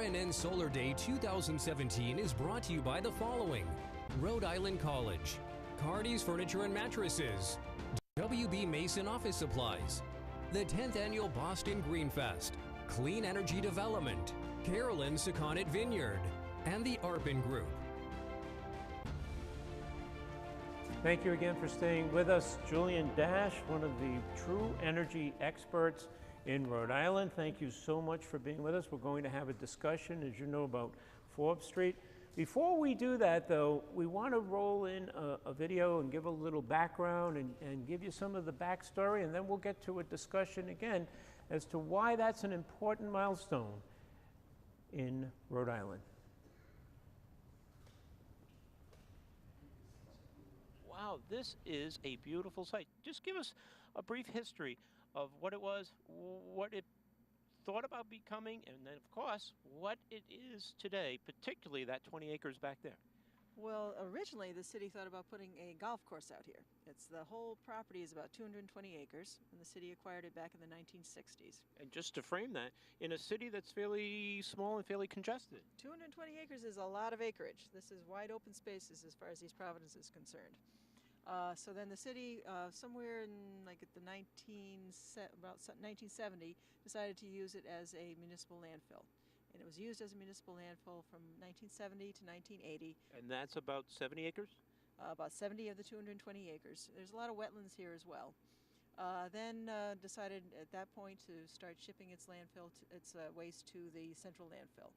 RNN Solar Day 2017 is brought to you by the following: Rhode Island College, Cardi's Furniture and Mattresses, WB Mason Office Supplies, the 10th Annual Boston Green Fest, Clean Energy Development, Carolyn Sakonnet Vineyard, and the Arpin Group. Thank you again for staying with us. Julian Dash, one of the true energy experts in Rhode Island. Thank you so much for being with us. We're going to have a discussion, as you know, about Forbes Street. Before we do that, though, we want to roll in a video and give a little background and give you some of the backstory, and then we'll get to a discussion again as to why that's an important milestone in Rhode Island. Wow, this is a beautiful site. Just give us a brief history of what it was, what it thought about becoming, and then, of course, what it is today, particularly that 20 acres back there. Well, originally the city thought about putting a golf course out here. The whole property is about 220 acres, and the city acquired it back in the 1960s. And just to frame that, in a city that's fairly small and fairly congested. 220 acres is a lot of acreage. This is wide open spaces as far as East Providence is concerned. So then the city, somewhere in like at the 1970, decided to use it as a municipal landfill. And it was used as a municipal landfill from 1970 to 1980. And that's about 70 acres? About 70 of the 220 acres. There's a lot of wetlands here as well. Then decided at that point to start shipping its landfill, its waste to the central landfill.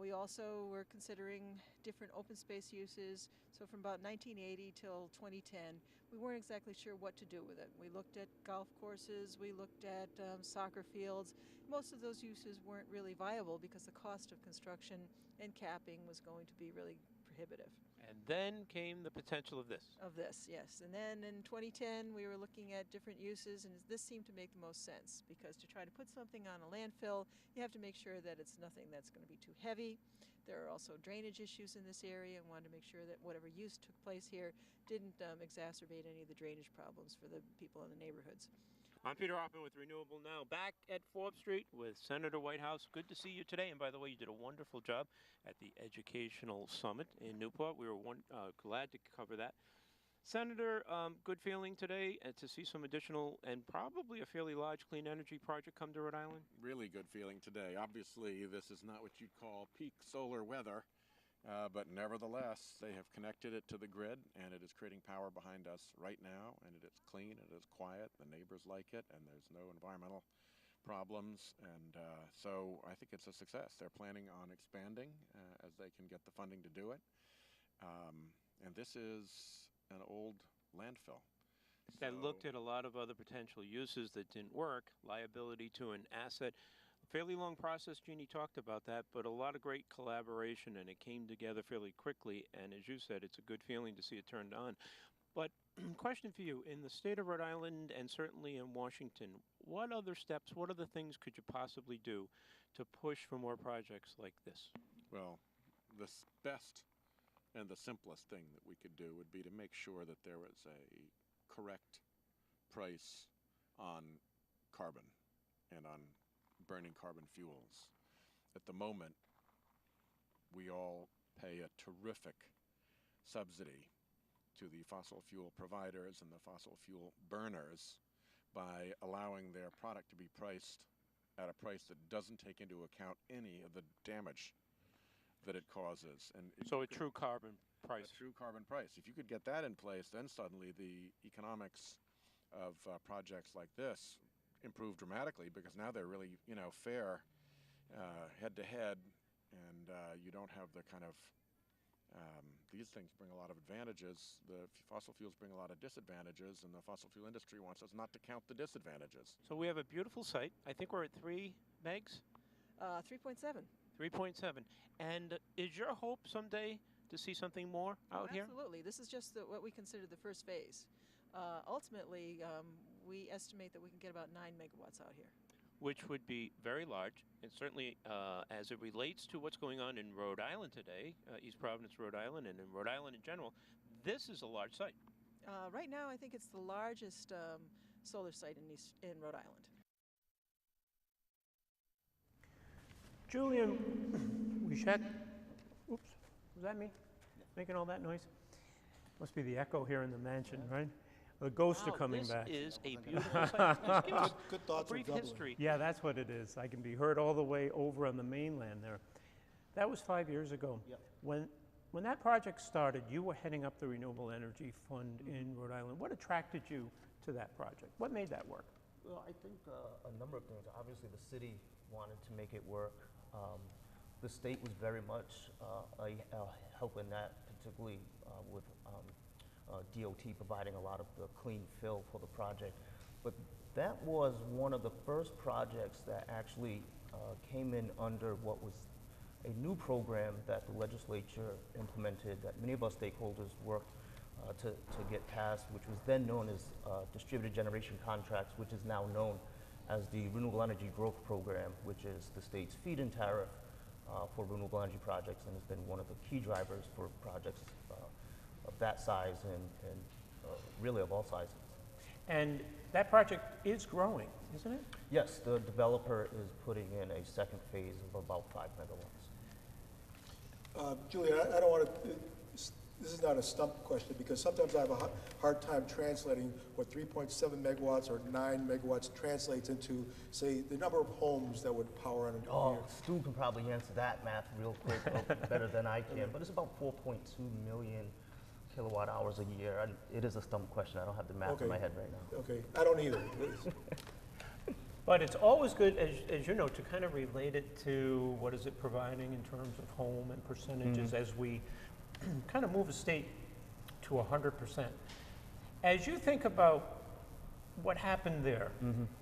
We also were considering different open space uses. So from about 1980 till 2010, we weren't exactly sure what to do with it. We looked at golf courses, we looked at soccer fields. Most of those uses weren't really viable because the cost of construction and capping was going to be really prohibitive. And then came the potential of this. Of this, yes. And then in 2010, we were looking at different uses, and this seemed to make the most sense, because to try to put something on a landfill, you have to make sure that it's nothing that's going to be too heavy. There are also drainage issues in this area, and wanted to make sure that whatever use took place here didn't exacerbate any of the drainage problems for the people in the neighborhoods. I'm Peter Arpin with Renewable now, back at Forbes Street with Senator Whitehouse. Good to see you today. And by the way, you did a wonderful job at the Educational Summit in Newport. We were glad to cover that. Senator, good feeling today to see some additional and probably a fairly large clean energy project come to Rhode Island? Really good feeling today. Obviously, this is not what you'd call peak solar weather. But nevertheless, they have connected it to the grid, and it is creating power behind us right now, and it is clean, it is quiet, the neighbors like it, and there's no environmental problems, and so I think it's a success. They're planning on expanding as they can get the funding to do it, and this is an old landfill. That looked at a lot of other potential uses that didn't work, liability to an asset. Fairly long process, Jeanne talked about that, but a lot of great collaboration, and it came together fairly quickly, and as you said, it's a good feeling to see it turned on. But question for you, in the state of Rhode Island and certainly in Washington, what other steps, what other things could you possibly do to push for more projects like this? Well, the best and the simplest thing that we could do would be to make sure that there was a correct price on carbon and on burning carbon fuels. At the moment, we all pay a terrific subsidy to the fossil fuel providers and the fossil fuel burners by allowing their product to be priced at a price that doesn't take into account any of the damage that it causes. And so a true carbon price. A true carbon price. If you could get that in place, then suddenly the economics of projects like this improve dramatically, because now they're really, fair head to head, and you don't have the kind of these things bring a lot of advantages. The fossil fuels bring a lot of disadvantages, and the fossil fuel industry wants us not to count the disadvantages. So we have a beautiful site. I think we're at 3 megs? 3.7. 3.7. And is your hope someday to see something more out here? Absolutely. This is just what we consider the first phase. Ultimately, we estimate that we can get about 9 megawatts out here. Which would be very large, and certainly as it relates to what's going on in Rhode Island today, East Providence, Rhode Island, and in Rhode Island in general, this is a large site. Right now, I think it's the largest solar site in Rhode Island. Julian, we check. Oops, was that me making all that noise? Must be the echo here in the mansion, right? The ghosts are coming back. This is a beautiful site. Just give us Good a thoughts brief of Dublin. history. Yeah, that's what it is. I can be heard all the way over on the mainland there. That was 5 years ago. Yep. When that project started, you were heading up the Renewable Energy Fund in Rhode Island. What attracted you to that project? What made that work? Well, I think a number of things. Obviously, the city wanted to make it work. The state was very much helping that, particularly with DOT providing a lot of the clean fill for the project. But that was one of the first projects that actually came in under what was a new program that the legislature implemented, that many of our stakeholders worked to get passed, which was then known as distributed generation contracts, which is now known as the Renewable Energy Growth Program, which is the state's feed-in tariff for renewable energy projects, and has been one of the key drivers for projects of that size and really of all sizes. And that project is growing, isn't it? Yes, the developer is putting in a second phase of about 5 megawatts. Julian, I don't want to, this is not a stump question, because sometimes I have a hard time translating what 3.7 megawatts or 9 megawatts translates into, say, the number of homes that would power on a Oh, year. Stu can probably answer that math real quick, better than I can, but it's about 4.2 million kilowatt hours a year. And it is a stump question. I don't have the math Okay. in my head right now. Okay, I don't either. But it's always good, as you know, to kind of relate it to what is it providing in terms of home and percentages as we kind of move a state to 100%. As you think about what happened there,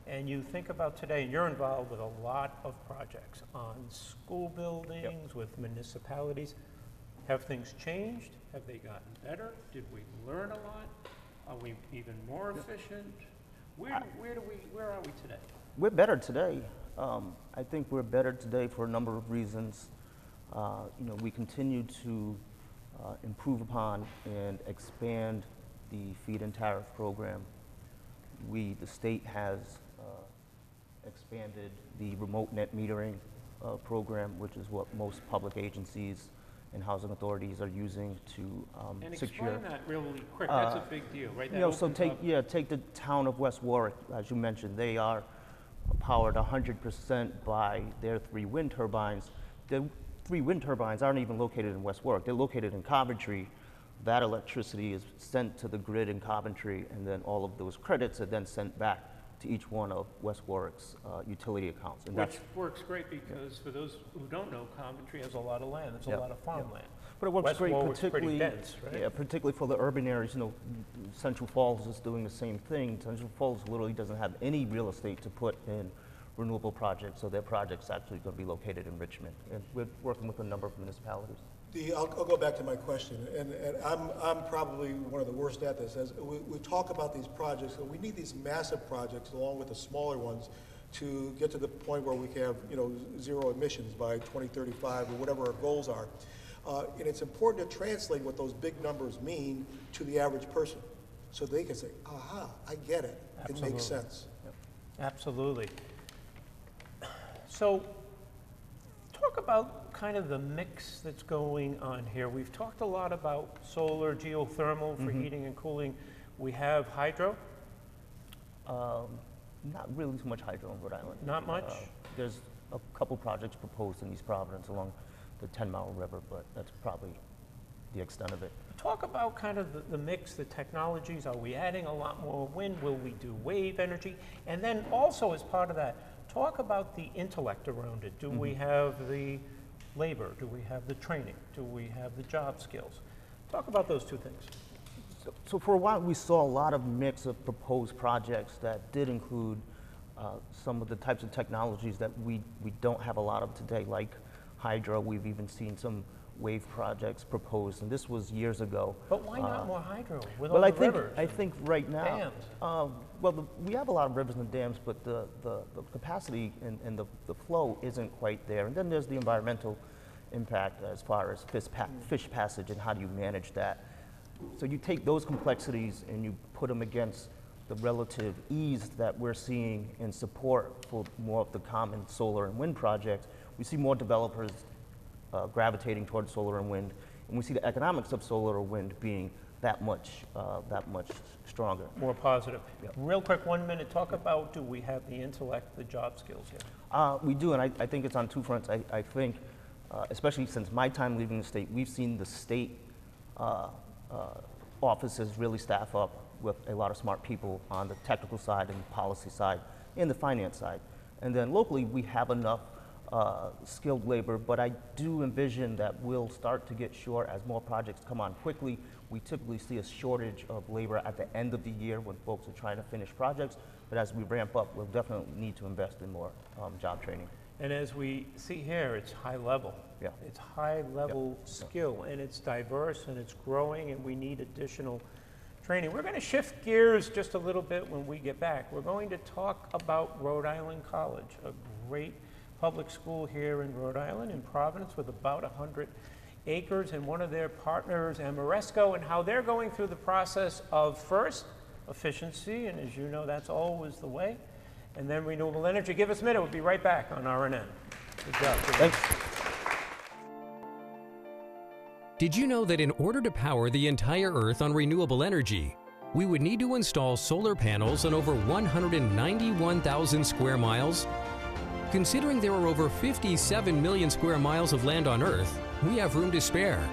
and you think about today, and you're involved with a lot of projects on school buildings, with municipalities, have things changed? Have they gotten better? Did we learn a lot? Are we even more efficient? Where are we today? We're better today. I think we're better today for a number of reasons. We continue to improve upon and expand the feed-in tariff program. The state has expanded the remote net metering program, which is what most public agencies and housing authorities are using to And secure. explain that really quick. That's a big deal, right? That So opens up- take the town of West Warwick, as you mentioned. They are powered 100% by their 3 wind turbines. The 3 wind turbines aren't even located in West Warwick. They're located in Coventry. That electricity is sent to the grid in Coventry, and then all of those credits are then sent back to each one of West Warwick's utility accounts. And Which works great because for those who don't know, Coventry has a lot of land. There's a Yep. lot of farmland. But it works West great, Warwick's pretty particularly dense, right? Yeah, particularly for the urban areas. Central Falls is doing the same thing. Central Falls literally doesn't have any real estate to put in renewable projects, so their project's actually going to be located in Richmond. And we're working with a number of municipalities. I'll go back to my question, and I'm probably one of the worst at this. As we talk about these projects, and we need these massive projects along with the smaller ones to get to the point where we can have, zero emissions by 2035 or whatever our goals are. And it's important to translate what those big numbers mean to the average person, so they can say, aha, I get it. It makes sense. Absolutely. So talk about kind of the mix that's going on here. We've talked a lot about solar, geothermal for heating and cooling. We have hydro. Not really too much hydro in Rhode Island. Not much? There's a couple projects proposed in East Providence along the 10-mile river, but that's probably the extent of it. Talk about kind of the mix, the technologies. Are we adding a lot more wind? Will we do wave energy? And then also as part of that, talk about the intellect around it. Do we have the labor? Do we have the training? Do we have the job skills? Talk about those two things. So for a while, we saw a lot of mix of proposed projects that did include some of the types of technologies that we don't have a lot of today, like hydro. We've even seen some wave projects proposed, and this was years ago. But why not more hydro with Well, all the rivers? I think right now, dams? we have a lot of rivers and dams, but the capacity and the flow isn't quite there. And then there's the environmental impact as far as fish passage and how do you manage that. So you take those complexities and you put them against the relative ease that we're seeing in support for more of the common solar and wind projects. we see more developers gravitating towards solar and wind, and we see the economics of solar or wind being that much stronger. More positive. Yep. Real quick, 1 minute, talk about, do we have the intellect, the job skills here? We do, and I think it's on two fronts. I think, especially since my time leaving the state, we've seen the state offices really staff up with a lot of smart people on the technical side and the policy side and the finance side. And then locally, we have enough skilled labor, but I do envision that we'll start to get short as more projects come on quickly. We typically see a shortage of labor at the end of the year when folks are trying to finish projects, but as we ramp up, we'll definitely need to invest in more job training. And as we see here, it's high level. Yeah. It's high level skill, and it's diverse, and it's growing, and we need additional training. We're going to shift gears just a little bit when we get back. We're going to talk about Rhode Island College, a great public school here in Rhode Island, in Providence, with about 100 acres, and one of their partners, Amoresco, and how they're going through the process of, first, efficiency, and as you know, that's always the way, and then renewable energy. Give us a minute. We'll be right back on RNN. Good job. Thanks. Did you know that in order to power the entire Earth on renewable energy, we would need to install solar panels on over 191,000 square miles? Considering there are over 57 million square miles of land on Earth, we have room to spare.